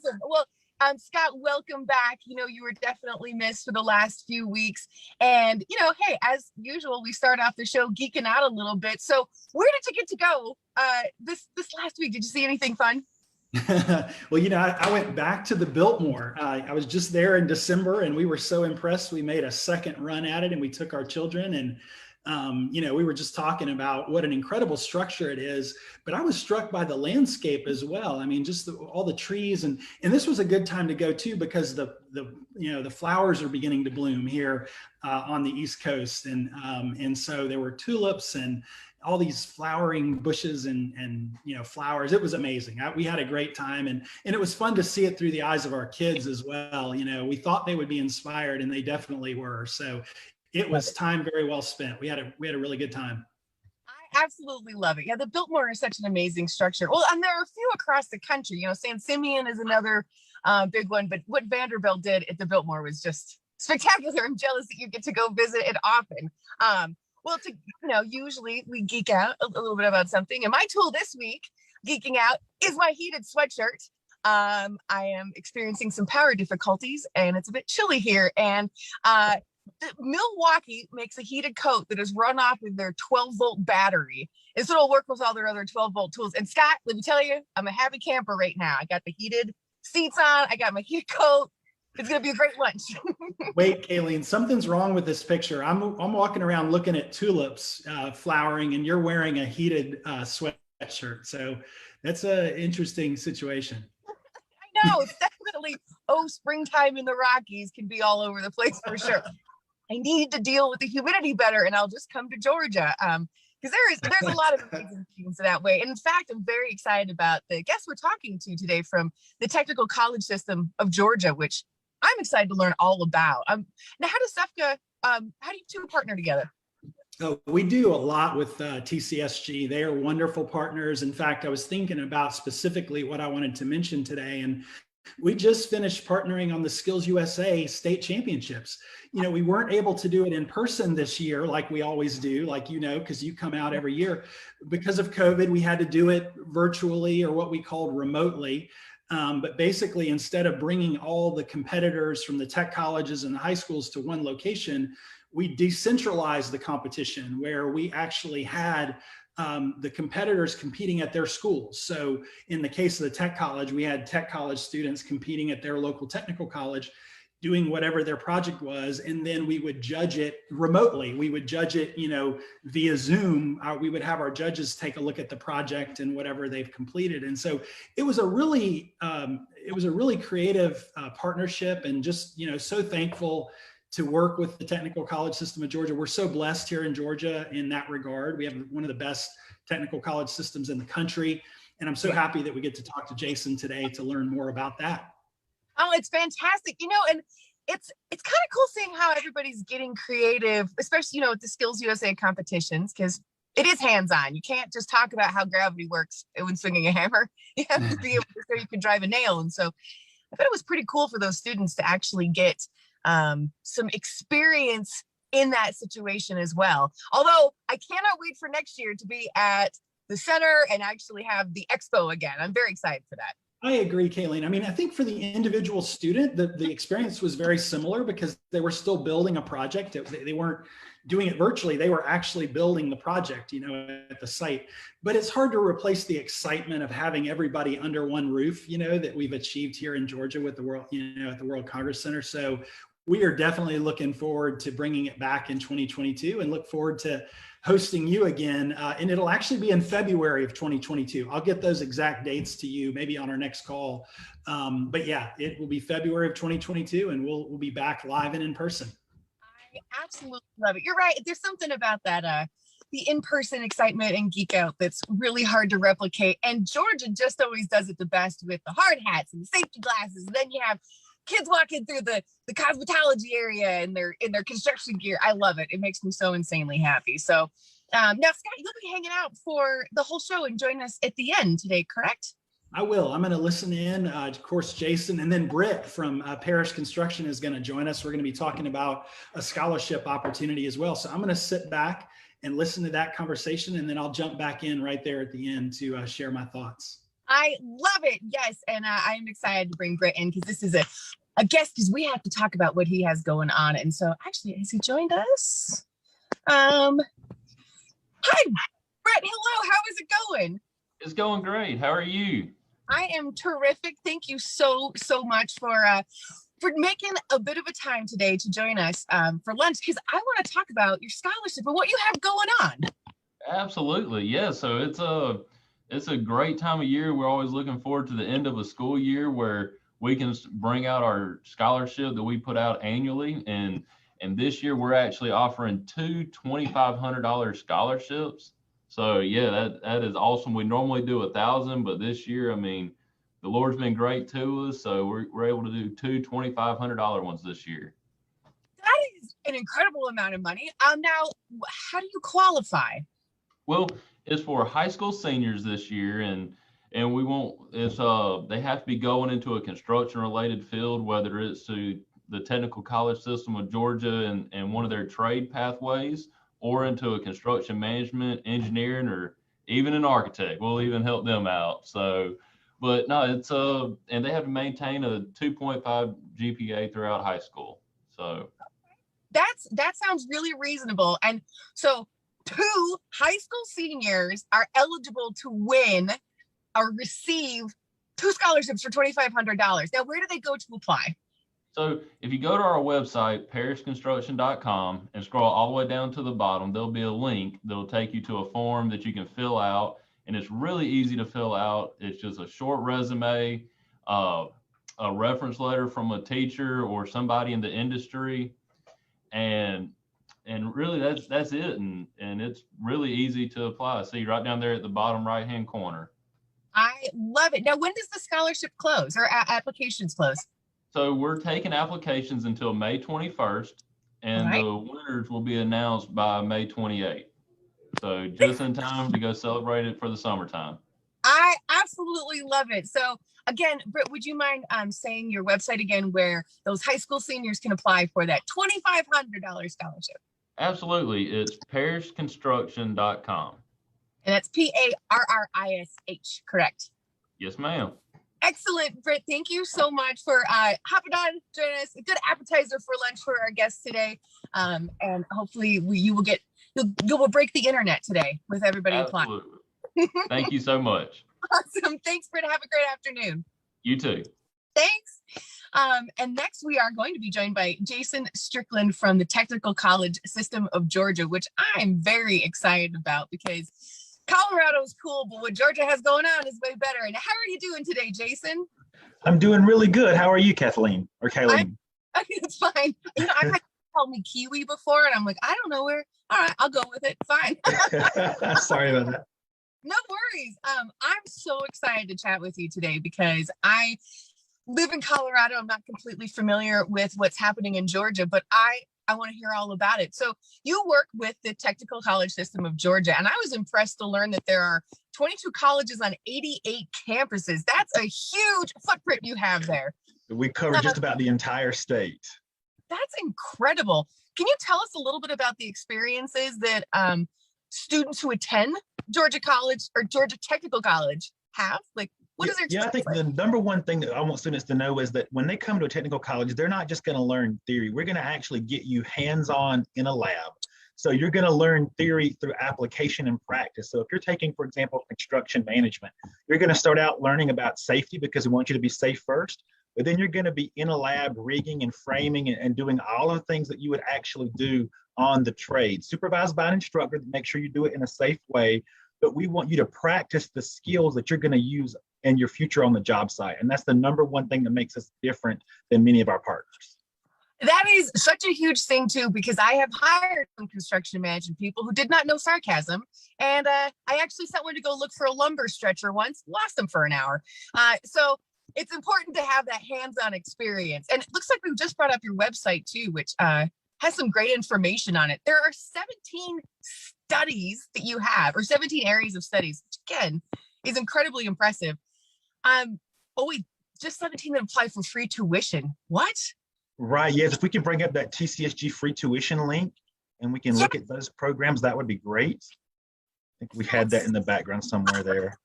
Awesome. Well, Scott, welcome back. You were definitely missed for the last few weeks. And, hey, as usual, we start off the show geeking out a little bit. So where did you get to go this last week? Did you see anything fun? Well, I went back to the Biltmore. I was just there in December and we were so impressed. We made a second run at it and we took our children and we were just talking about what an incredible structure it is, but I was struck by the landscape as well. I mean, just all the trees and this was a good time to go too, because the flowers are beginning to bloom here on the East Coast. And so there were tulips and all these flowering bushes and flowers. It was amazing. We had a great time and it was fun to see it through the eyes of our kids as well. We thought they would be inspired and they definitely were. So it was time very well spent. We had a really good time. I absolutely love it. Yeah, the Biltmore is such an amazing structure. Well, and there are a few across the country. San Simeon is another big one, but what Vanderbilt did at the Biltmore was just spectacular. I'm jealous that you get to go visit it often. Well, usually we geek out a little bit about something, and my tool this week, geeking out, is my heated sweatshirt. I am experiencing some power difficulties, and it's a bit chilly here, and Milwaukee makes a heated coat that is run off with their 12-volt battery. And so it'll work with all their other 12-volt tools. And Scott, let me tell you, I'm a happy camper right now. I got the heated seats on. I got my heated coat. It's going to be a great lunch. Wait, Kayleen, something's wrong with this picture. I'm walking around looking at tulips flowering, and you're wearing a heated sweatshirt. So that's an interesting situation. I know. It's definitely, springtime in the Rockies can be all over the place for sure. I need to deal with the humidity better, and I'll just come to Georgia because there's a lot of amazing things that way. And in fact, I'm very excited about the guest we're talking to today from the Technical College System of Georgia, which I'm excited to learn all about. Now, how does SEFCA, how do you two partner together? Oh, we do a lot with TCSG. They are wonderful partners. In fact, I was thinking about specifically what I wanted to mention today, and we just finished partnering on the SkillsUSA state championships. We weren't able to do it in person this year like we always do, because you come out every year. Because of COVID, we had to do it virtually, or what we called remotely. But basically, instead of bringing all the competitors from the tech colleges and the high schools to one location, we decentralized the competition where we actually had the competitors competing at their schools. So in the case of the tech college, we had tech college students competing at their local technical college, doing whatever their project was. And then we would judge it remotely. We would judge it, via Zoom. We would have our judges take a look at the project and whatever they've completed. And so it was a really creative partnership, and just, so thankful to work with the Technical College System of Georgia. We're so blessed here in Georgia in that regard. We have one of the best technical college systems in the country. And I'm so happy that we get to talk to Jason today to learn more about that. Oh, it's fantastic. And it's kind of cool seeing how everybody's getting creative, especially, with the SkillsUSA competitions, because it is hands-on. You can't just talk about how gravity works when swinging a hammer. You have to be able to show you can drive a nail. And so I thought it was pretty cool for those students to actually get some experience in that situation as well. Although I cannot wait for next year to be at the center and actually have the expo again. I'm very excited for that. I agree, Kayleen. I mean, I think for the individual student, the experience was very similar because they were still building a project. They weren't doing it virtually. They were actually building the project, at the site. But it's hard to replace the excitement of having everybody under one roof, that we've achieved here in Georgia with the World, at the World Congress Center. So we are definitely looking forward to bringing it back in 2022 and look forward to hosting you again. And it'll actually be in February of 2022. I'll get those exact dates to you maybe on our next call. But yeah, it will be February of 2022 and we'll be back live and in person. I absolutely love it. You're right. There's something about that, the in-person excitement and geek out that's really hard to replicate. And Georgia just always does it the best with the hard hats and the safety glasses. And then you have kids walking through the cosmetology area in their construction gear. I love it. It makes me so insanely happy. So now, Scott, you'll be hanging out for the whole show and join us at the end today, correct? I will. I'm going to listen in. Of course, Jason, and then Britt from Parish Construction is going to join us. We're going to be talking about a scholarship opportunity as well. So I'm going to sit back and listen to that conversation, and then I'll jump back in right there at the end to share my thoughts. I love it. Yes. And I'm excited to bring Britt in because this is a guest because we have to talk about what he has going on. And so actually, has he joined us? Hi, Britt. Hello. How is it going? It's going great. How are you? I am terrific. Thank you so much for making a bit of a time today to join us for lunch because I want to talk about your scholarship and what you have going on. Absolutely. Yeah. So it's a great time of year. We're always looking forward to the end of a school year where we can bring out our scholarship that we put out annually. And this year we're actually offering two $2,500 scholarships. So yeah, that is awesome. We normally do 1,000, but this year, I mean, the Lord's been great to us. So we're able to do two $2,500 ones this year. That is an incredible amount of money. Now, how do you qualify? Well, it's for high school seniors this year, and we won't. It's they have to be going into a construction related field, whether it's to the technical college system of Georgia and one of their trade pathways, or into a construction management, engineering, or even an architect. We'll even help them out. So, but no, it's and they have to maintain a 2.5 GPA throughout high school. So that sounds really reasonable. And so 2 high school seniors are eligible to win or receive 2 scholarships for $2,500. Now, where do they go to apply? So if you go to our website, parishconstruction.com, and scroll all the way down to the bottom, there'll be a link that'll take you to a form that you can fill out. And it's really easy to fill out. It's just a short resume, a reference letter from a teacher or somebody in the industry. And really that's it. And it's really easy to apply. See right down there at the bottom right-hand corner. I love it. Now, when does the scholarship close or applications close? So we're taking applications until May 21st, and the winners will be announced by May 28th. So just in time to go celebrate it for the summertime. I absolutely love it. So again, Britt, would you mind saying your website again where those high school seniors can apply for that $2,500 scholarship? Absolutely. It's parishconstruction.com. And that's PARRISH, correct? Yes, ma'am. Excellent, Britt. Thank you so much for hopping on, joining us. A good appetizer for lunch for our guests today. And hopefully you will break the internet today with everybody applying. Thank you so much. Awesome. Thanks, Britt. Have a great afternoon. You too. Thanks. And next we are going to be joined by Jason Strickland from the Technical College System of Georgia, which I'm very excited about because Colorado is cool, but what Georgia has going on is way better. And how are you doing today, Jason? I'm doing really good. How are you, Kathleen or Kayleen? It's fine. You know, I've had called me Kiwi before, and I'm like, I don't know where. All right, I'll go with it. Fine. Sorry about that. No worries. I'm so excited to chat with you today because I live in Colorado. I'm not completely familiar with what's happening in Georgia, but I want to hear all about it. So you work with the Technical College System of Georgia, and I was impressed to learn that there are 22 colleges on 88 campuses. That's a huge footprint you have there. We cover just about the entire state. That's incredible. Can you tell us a little bit about the experiences that students who attend Georgia College or Georgia Technical College have? Like, what is their I think the number one thing that I want students to know is that when they come to a technical college, they're not just going to learn theory. We're going to actually get you hands-on in a lab. So you're going to learn theory through application and practice. So if you're taking, for example, construction management, you're going to start out learning about safety because we want you to be safe first. But then you're going to be in a lab rigging and framing and doing all of the things that you would actually do on the trade, supervised by an instructor to make sure you do it in a safe way. But we want you to practice the skills that you're going to use in your future on the job site. And that's the number one thing that makes us different than many of our partners. That is such a huge thing too, because I have hired some construction management people who did not know sarcasm. And I actually sent one to go look for a lumber stretcher once, lost them for an hour. So it's important to have that hands-on experience. And it looks like we've just brought up your website too, which has some great information on it. There are 17 studies that you have, or 17 areas of studies, which again is incredibly impressive. Wait, just 17 that apply for free tuition. What? Right, yes, if we can bring up that TCSG free tuition link and we can look at those programs, that would be great. I think we had that in the background somewhere there.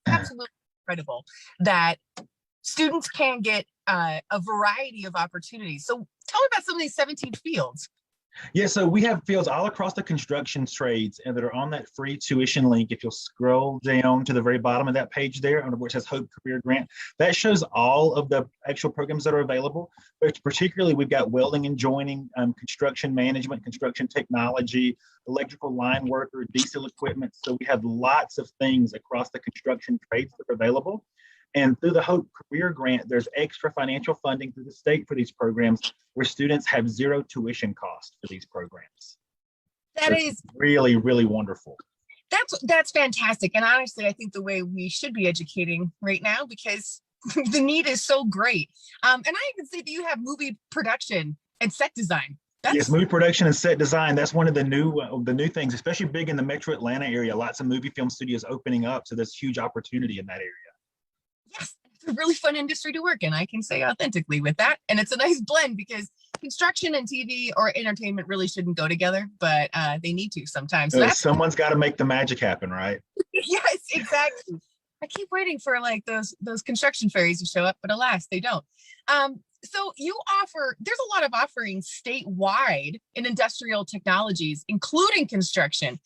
absolutely incredible that students can get a variety of opportunities. So tell me about some of these 17 fields. Yeah, so we have fields all across the construction trades and that are on that free tuition link. If you'll scroll down to the very bottom of that page there, where it says Hope Career Grant, that shows all of the actual programs that are available. But particularly, we've got welding and joining, construction management, construction technology, electrical line worker, diesel equipment. So we have lots of things across the construction trades that are available. And through the Hope Career Grant, there's extra financial funding through the state for these programs where students have zero tuition cost for these programs. That is really, really wonderful. That's fantastic. And honestly, I think the way we should be educating right now, because the need is so great. And I even see that you have movie production and set design. Yes, movie production and set design. That's one of the new things, especially big in the Metro Atlanta area. Lots of movie film studios opening up. So there's huge opportunity in that area. Yes, it's a really fun industry to work in. I can say authentically with that. And it's a nice blend because construction and TV or entertainment really shouldn't go together, but they need to sometimes. So someone's got to make the magic happen, right? Yes, exactly. I keep waiting for like those construction fairies to show up, but alas, they don't. So there's a lot of offerings statewide in industrial technologies, including construction.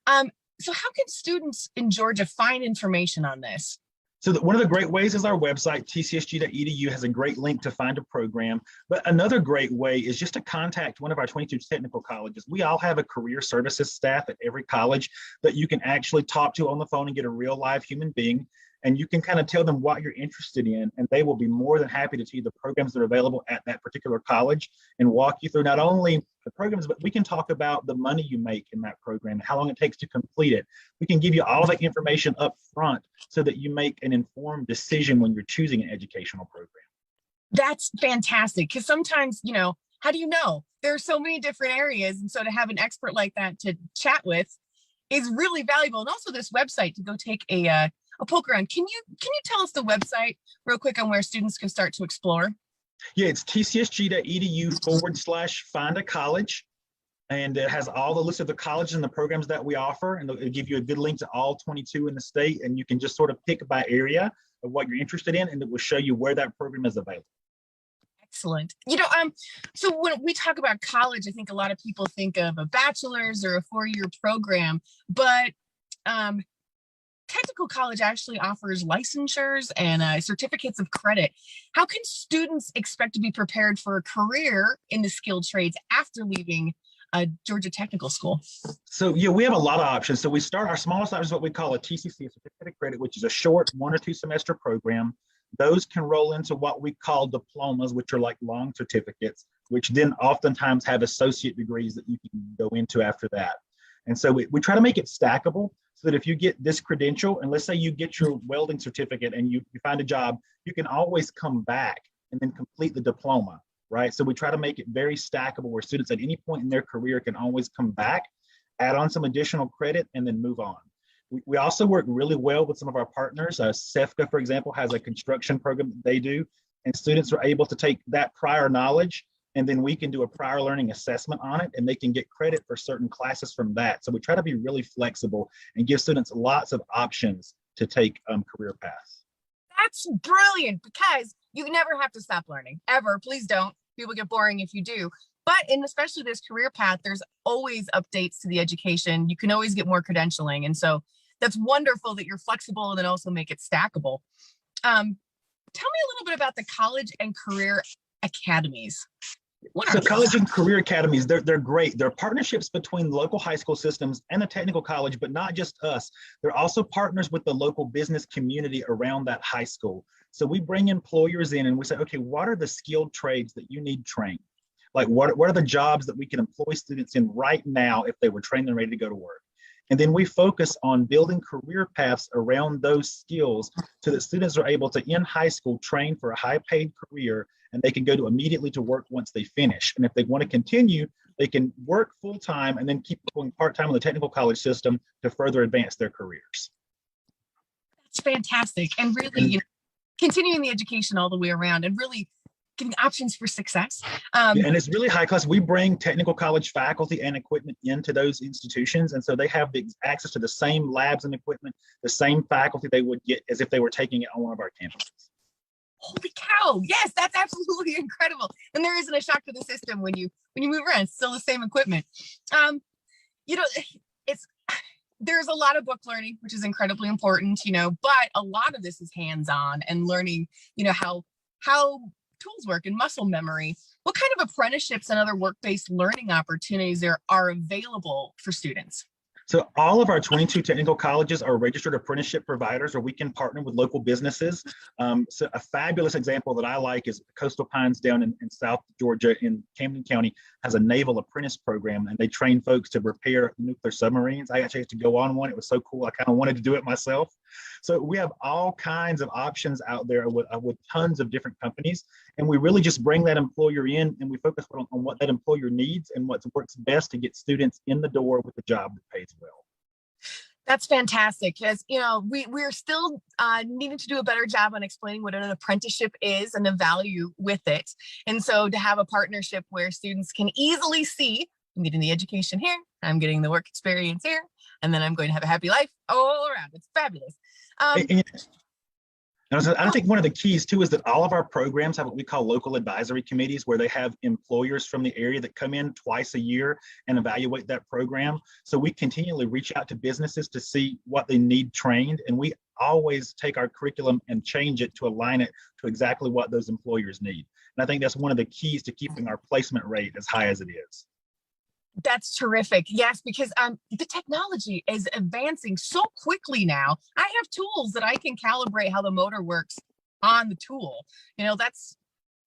So how can students in Georgia find information on this? So one of the great ways is our website, tcsg.edu, has a great link to find a program. But another great way is just to contact one of our 22 technical colleges. We all have a career services staff at every college that you can actually talk to on the phone and get a real live human being. And you can kind of tell them what you're interested in, and they will be more than happy to tell you the programs that are available at that particular college and walk you through not only the programs, but we can talk about the money you make in that program and how long it takes to complete it. We can give you all that information up front so that you make an informed decision when you're choosing an educational program. That's fantastic, because sometimes, how do you know? There are so many different areas, and so to have an expert like that to chat with is really valuable. And also this website to go take a poke around. Can you tell us the website real quick on where students can start to explore? Yeah, it's tcsg.edu/find a college. And it has all the list of the colleges and the programs that we offer. And it'll give you a good link to all 22 in the state. And you can just sort of pick by area of what you're interested in, and it will show you where that program is available. Excellent. So when we talk about college, I think a lot of people think of a bachelor's or a 4-year program, but technical college actually offers licensures and certificates of credit. How can students expect to be prepared for a career in the skilled trades after leaving Georgia Technical School? So yeah, we have a lot of options. So we start, our smallest option is what we call a TCC, a certificate of credit, which is a short 1 or 2 semester program. Those can roll into what we call diplomas, which are like long certificates, which then oftentimes have associate degrees that you can go into after that. And so we try to make it stackable so that if you get this credential, and let's say you get your welding certificate and you find a job, you can always come back and then complete the diploma, right? So we try to make it very stackable where students at any point in their career can always come back, add on some additional credit, and then move on. We also work really well with some of our partners. SEFCA, for example, has a construction program that they do, and students are able to take that prior knowledge, and then we can do a prior learning assessment on it, and they can get credit for certain classes from that. So we try to be really flexible and give students lots of options to take career paths. That's brilliant, because you never have to stop learning, ever. Please don't. People get boring if you do. But in especially this career path, there's always updates to the education. You can always get more credentialing. And so that's wonderful that you're flexible and then also make it stackable. Tell me a little bit about the college and career academies. So college and career academies, they're great. They're partnerships between local high school systems and the technical college, but not just us. They're also partners with the local business community around that high school. So we bring employers in and we say, okay, what are the skilled trades that you need trained? Like what are the jobs that we can employ students in right now if they were trained and ready to go to work? And then we focus on building career paths around those skills so that students are able to, in high school, train for a high-paid career, and they can go immediately to work once they finish. And if they want to continue, they can work full-time and then keep going part-time in the technical college system to further advance their careers. That's fantastic. And really, continuing the education all the way around and really giving options for success. And it's really high class. We bring technical college faculty and equipment into those institutions. And so they have the access to the same labs and equipment, the same faculty they would get as if they were taking it on one of our campuses. Holy cow. Yes, that's absolutely incredible. And there isn't a shock to the system when you move around. It's still the same equipment. You know, there's a lot of book learning, which is incredibly important, you know, but a lot of this is hands-on and learning, you know, how tools work and muscle memory. What kind of apprenticeships and other work-based learning opportunities are available for students? So all of our 22 technical colleges are registered apprenticeship providers, or we can partner with local businesses. So a fabulous example that I like is Coastal Pines down in South Georgia in Camden County has a naval apprentice program, and they train folks to repair nuclear submarines. I actually had to go on one. It was so cool. I kind of wanted to do it myself. So we have all kinds of options out there with tons of different companies. And we really just bring that employer in, and we focus on what that employer needs and what works best to get students in the door with a job that pays well. That's fantastic, because, you know, we're still needing to do a better job on explaining what an apprenticeship is and the value with it. And so to have a partnership where students can easily see, I'm getting the education here, I'm getting the work experience here, and then I'm going to have a happy life all around. It's fabulous. I think one of the keys too is that all of our programs have what we call local advisory committees, where they have employers from the area that come in twice a year and evaluate that program. So we continually reach out to businesses to see what they need trained, and we always take our curriculum and change it to align it to exactly what those employers need. And I think that's one of the keys to keeping our placement rate as high as it is. That's terrific. Yes, because the technology is advancing so quickly now. I have tools that I can calibrate how the motor works on the tool. You know, that's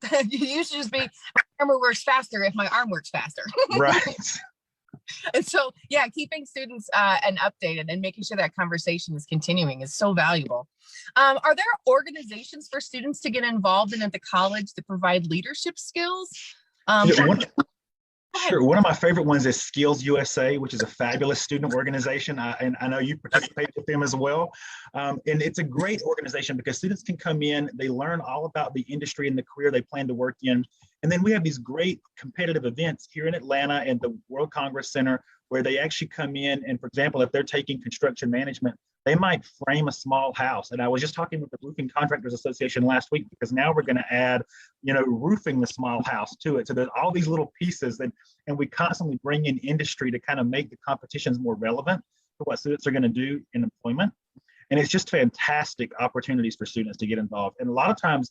it used to just be my armor works faster if my arm works faster. Right. And so, yeah, keeping students and updated and making sure that conversation is continuing is so valuable. Are there organizations for students to get involved in at the college that provide leadership skills? Sure. One of my favorite ones is SkillsUSA, which is a fabulous student organization. And I know you participate with them as well. And it's a great organization because students can come in, they learn all about the industry and the career they plan to work in. And then we have these great competitive events here in Atlanta and the World Congress Center, where they actually come in. And for example, if they're taking construction management, they might frame a small house. And I was just talking with the Roofing Contractors Association last week, because now we're going to add, you know, roofing the small house to it. So there's all these little pieces, and we constantly bring in industry to kind of make the competitions more relevant to what students are going to do in employment. And it's just fantastic opportunities for students to get involved. And a lot of times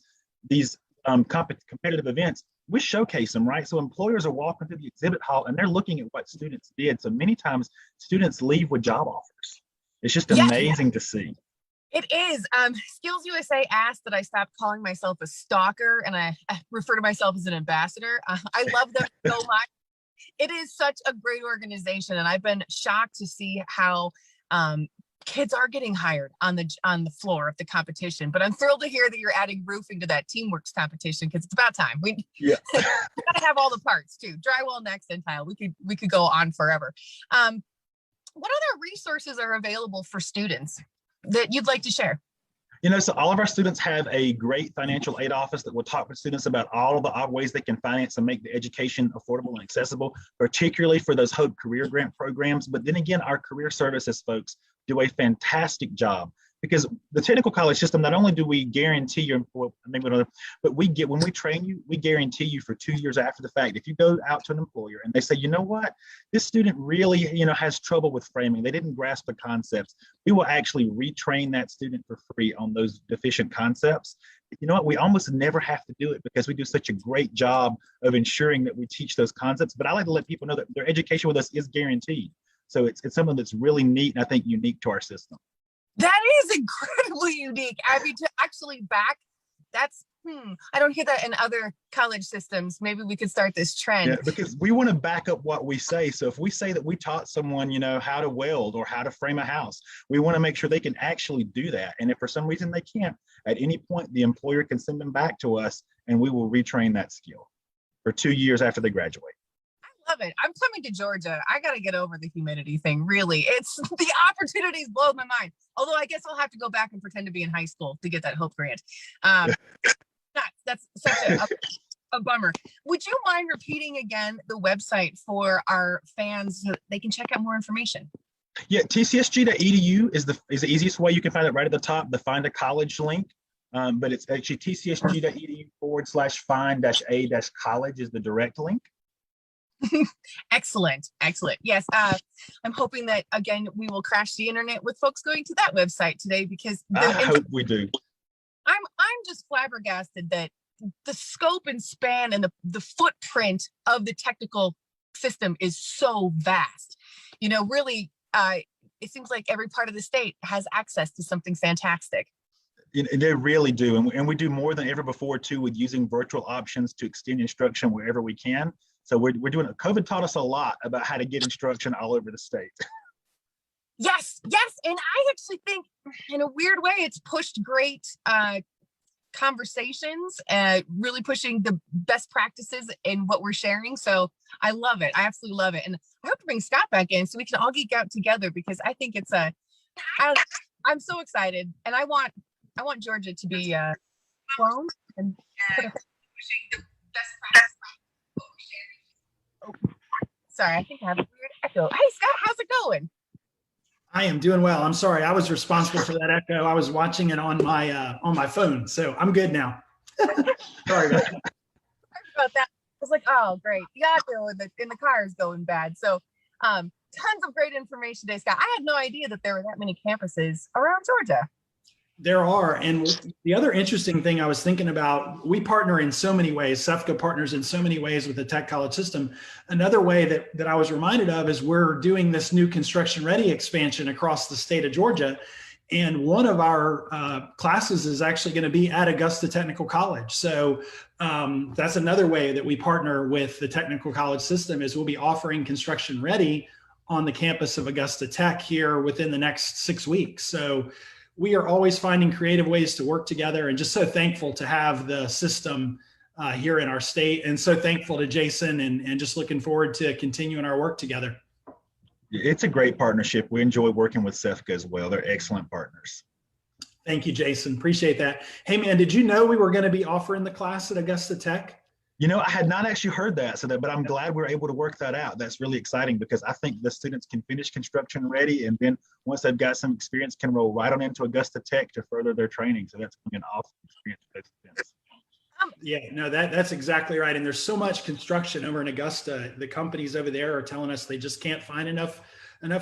these competitive events, we showcase them, right? So employers are walking through the exhibit hall and they're looking at what students did. So many times students leave with job offers. It's just amazing to see. It is. SkillsUSA asked that I stop calling myself a stalker and I refer to myself as an ambassador. I love them so much. It is such a great organization, and I've been shocked to see how kids are getting hired on the floor of the competition. But I'm thrilled to hear that you're adding roofing to that teamworks competition, because it's about time. We gotta have all the parts too. Drywall, next, and tile. We could go on forever. What other resources are available for students that you'd like to share? You know, so all of our students have a great financial aid office that will talk with students about all of the ways they can finance and make the education affordable and accessible, particularly for those Hope Career Grant programs. But then again, our career services folks do a fantastic job, because the technical college system, not only do we guarantee your, but when we train you, we guarantee you for 2 years after the fact. If you go out to an employer and they say, you know what, this student really, you know, has trouble with framing, they didn't grasp the concepts, we will actually retrain that student for free on those deficient concepts. You know what, we almost never have to do it because we do such a great job of ensuring that we teach those concepts. But I like to let people know that their education with us is guaranteed. So it's something that's really neat and I think unique to our system. That is incredibly unique. I mean, to actually back, that's, I don't hear that in other college systems. Maybe we could start this trend. Yeah, because we want to back up what we say. So if we say that we taught someone, you know, how to weld or how to frame a house, we want to make sure they can actually do that. And if for some reason they can't, at any point, the employer can send them back to us and we will retrain that skill for 2 years after they graduate. Love it. I'm coming to Georgia. I got to get over the humidity thing. Really, it's the opportunities blow my mind. Although I guess I'll have to go back and pretend to be in high school to get that Hope Grant. That's such a a bummer. Would you mind repeating again the website for our fans so they can check out more information? Yeah, tcsg.edu is the easiest way. You can find it right at the top, the Find a College link. But it's actually tcsg.edu/find-a-college is the direct link. Excellent. Yes, I'm hoping that again we will crash the internet with folks going to that website today, because I hope we do. I'm just flabbergasted that the scope and span and the footprint of the technical system is so vast. Really, it seems like every part of the state has access to something fantastic. They really do, and we do more than ever before too, with using virtual options to extend instruction wherever we can. So we're doing it. COVID taught us a lot about how to get instruction all over the state. Yes, and I actually think, in a weird way, it's pushed great conversations, really pushing the best practices in what we're sharing. So I love it. I absolutely love it, and I hope to bring Scott back in so we can all geek out together, because I think it's I'm so excited, and I want Georgia to be cloned and pushing the best practices. Oh, sorry, I think I have a weird echo. Hey, Scott, how's it going? I am doing well. I'm sorry, I was responsible for that echo. I was watching it on my phone, so I'm good now. Sorry about that. About that. I was like, oh, great. The audio in the car is going bad. So, tons of great information today, Scott. I had no idea that there were that many campuses around Georgia. There are. And the other interesting thing I was thinking about, we partner in so many ways. SEFCA partners in so many ways with the tech college system. Another way that I was reminded of is we're doing this new construction ready expansion across the state of Georgia. And one of our classes is actually going to be at Augusta Technical College. So that's another way that we partner with the technical college system, is we'll be offering construction ready on the campus of Augusta Tech here within the next 6 weeks. So we are always finding creative ways to work together, and just so thankful to have the system here in our state, and so thankful to Jason, and just looking forward to continuing our work together. It's a great partnership. We enjoy working with SEFCA as well. They're excellent partners. Thank you, Jason. Appreciate that. Hey, man, did you know we were going to be offering the class at Augusta Tech? I had not actually heard that, but I'm glad we're able to work that out. That's really exciting, because I think the students can finish construction ready, and then once they've got some experience, can roll right on into Augusta Tech to further their training. So that's an awesome experience for those students. Yeah, no, that's exactly right. And there's so much construction over in Augusta. The companies over there are telling us they just can't find enough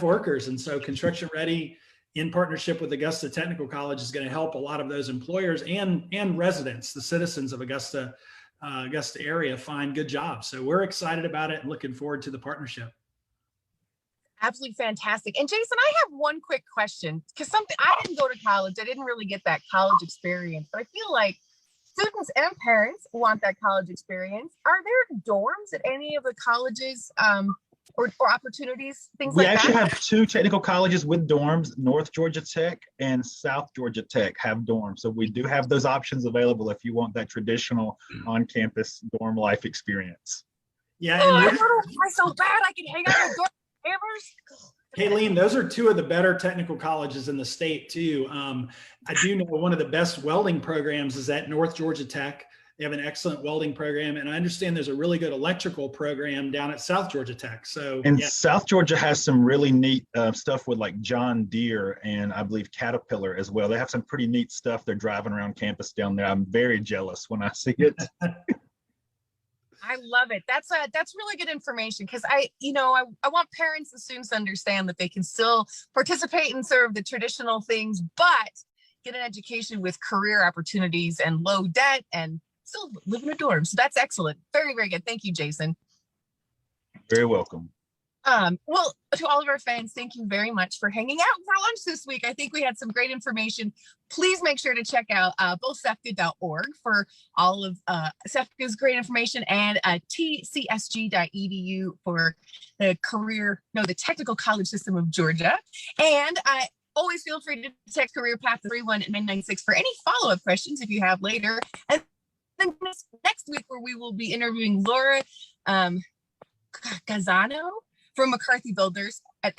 workers. And so construction ready in partnership with Augusta Technical College is going to help a lot of those employers and residents, the citizens of Augusta area, find good jobs. So we're excited about it and looking forward to the partnership. Absolutely fantastic. And Jason, I have one quick question, because I didn't go to college. I didn't really get that college experience, but I feel like students and parents want that college experience. Are there dorms at any of the colleges or opportunities, things like that? We actually have two technical colleges with dorms. North Georgia Tech and South Georgia Tech have dorms. So we do have those options available if you want that traditional on-campus dorm life experience. Yeah. I want to apply so bad I can hang out with dorm campers. Kayleen, those are two of the better technical colleges in the state too. I do know one of the best welding programs is at North Georgia Tech. They have an excellent welding program, and I understand there's a really good electrical program down at South Georgia Tech. So, and yeah. South Georgia has some really neat stuff with like John Deere and I believe Caterpillar as well. They have some pretty neat stuff they're driving around campus down there. I'm very jealous when I see it. I love it. That's really good information, because I want parents and students to understand that they can still participate and serve the traditional things, but get an education with career opportunities and low debt and still live in a dorm. So that's excellent. Very, very good. Thank you, Jason. Very welcome. Well, to all of our fans, thank you very much for hanging out for lunch this week. I think we had some great information. Please make sure to check out both SEFCA.org for all of SEFCA's great information, and tcsg.edu for the technical college system of Georgia. And I always feel free to text Career Path 31996 for any follow-up questions if you have later. And then next week, where we will be interviewing Laura Gazzano from McCarthy Builders, and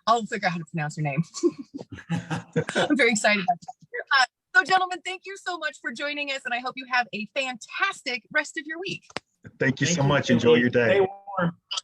I'll figure out how to pronounce her name. I'm very excited about that. So, gentlemen, thank you so much for joining us, and I hope you have a fantastic rest of your week. Thank you Thank so you, much. Kayleen. Enjoy your day. Stay warm.